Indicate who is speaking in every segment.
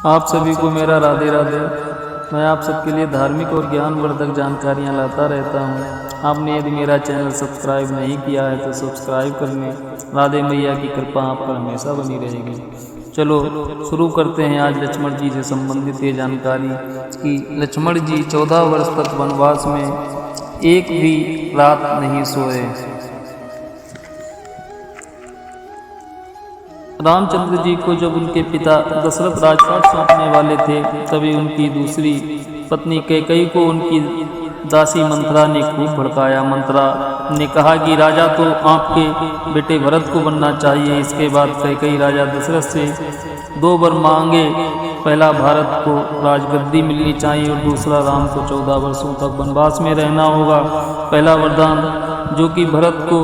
Speaker 1: आप सभी को मेरा राधे राधे। मैं आप सबके लिए धार्मिक और ज्ञानवर्धक जानकारियाँ लाता रहता हूँ। आपने यदि मेरा चैनल सब्सक्राइब नहीं किया है तो सब्सक्राइब कर लें। राधे मैया की कृपा आप पर हमेशा बनी रहेगी। चलो शुरू करते हैं आज लक्ष्मण जी से संबंधित ये जानकारी कि लक्ष्मण जी 14 वर्ष तक वनवास में एक भी रात नहीं सोए। रामचंद्र जी को जब उनके पिता दशरथ राजपाट सौंपने वाले थे तभी उनकी दूसरी पत्नी कैकेयी को उनकी दासी मंत्रा ने खूब भड़काया। मंत्रा ने कहा कि राजा तो आपके बेटे भरत को बनना चाहिए। इसके बाद कैकेयी राजा दशरथ से 2 वर मांगे। पहला भारत को राजगद्दी मिलनी चाहिए और दूसरा राम को 14 वर्षों तक वनवास में रहना होगा। पहला वरदान जो कि भरत को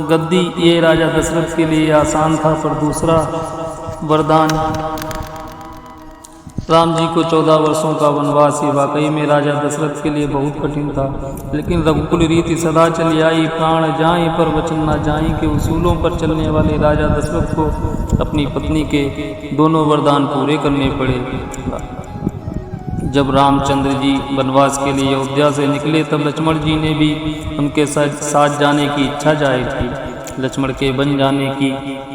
Speaker 1: गद्दी, ये राजा दशरथ के लिए आसान था, पर दूसरा वरदान राम जी को 14 वर्षों का वनवास ही वाकई में राजा दशरथ के लिए बहुत कठिन था। लेकिन रघुकुल रीति सदा चली आई, प्राण जाए पर वचन न जाए के उसूलों पर चलने वाले राजा दशरथ को अपनी पत्नी के दोनों वरदान पूरे करने पड़े। जब रामचंद्र जी वनवास के लिए अयोध्या से निकले तब लक्ष्मण जी ने भी उनके साथ जाने की इच्छा जाहिर की। लक्ष्मण के बन जाने की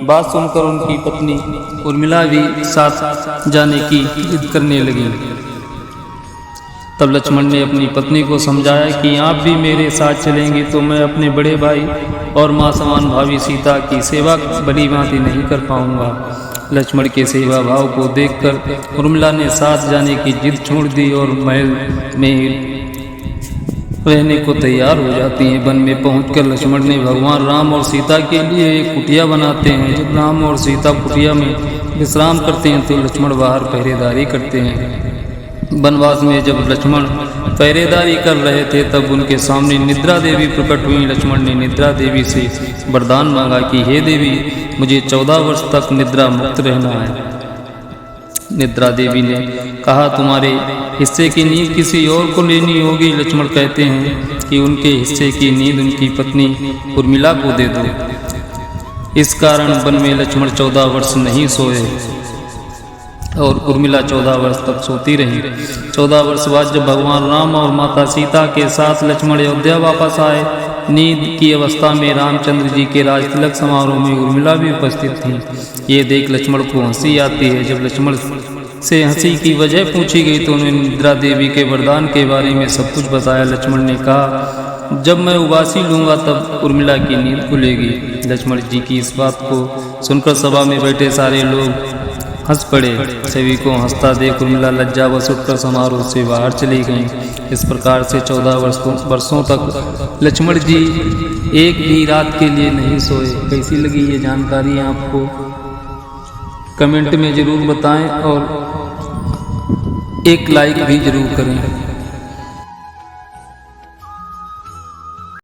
Speaker 1: बात सुनकर उनकी पत्नी उर्मिला भी साथ जाने की जिद करने लगी। तब लक्ष्मण ने अपनी पत्नी को समझाया कि आप भी मेरे साथ चलेंगे तो मैं अपने बड़े भाई और माँ समान भाभी सीता की सेवा बड़ी भांति नहीं कर पाऊंगा। लक्ष्मण के सेवा भाव को देखकर उर्मिला ने साथ जाने की जिद छोड़ दी और महल में रहने को तैयार हो जाती हैं। वन में पहुंचकर लक्ष्मण ने भगवान राम और सीता के लिए एक कुटिया बनाते हैं। जब राम और सीता कुटिया में विश्राम करते हैं तो लक्ष्मण बाहर पहरेदारी करते हैं। वनवास में जब लक्ष्मण पहरेदारी कर रहे थे तब उनके सामने निद्रा देवी प्रकट हुई। लक्ष्मण ने निद्रा देवी से वरदान मांगा कि हे देवी, मुझे 14 वर्ष तक निद्रा मुक्त रहना है। निद्रा देवी ने कहा, तुम्हारे हिस्से की नींद किसी और को लेनी होगी। लक्ष्मण कहते हैं कि उनके हिस्से की नींद उनकी पत्नी उर्मिला को दे दो। इस कारण वन में लक्ष्मण 14 वर्ष नहीं सोए और उर्मिला 14 वर्ष तक सोती रही। 14 वर्ष बाद जब भगवान राम और माता सीता के साथ लक्ष्मण अयोध्या वापस आए, नींद की अवस्था में रामचंद्र जी के राजतिलक समारोह में उर्मिला भी उपस्थित थी। ये देख लक्ष्मण को हंसी आती है। जब लक्ष्मण से हंसी की वजह पूछी गई तो उन्होंने निद्रा देवी के वरदान के बारे में सब कुछ बताया। लक्ष्मण ने कहा, जब मैं उबासी लूंगा तब उर्मिला की नींद खुलेगी। लक्ष्मण जी की इस बात को सुनकर सभा में बैठे सारे लोग हंस पड़े। सभी को हंसता देख उर्मिला लज्जावश उठकर समारोह से बाहर चली गईं। इस प्रकार से 14 वर्षों तक लक्ष्मण जी एक भी रात के लिए नहीं सोए। कैसी लगी ये जानकारी आपको कमेंट में ज़रूर बताएं और एक लाइक भी ज़रूर करें।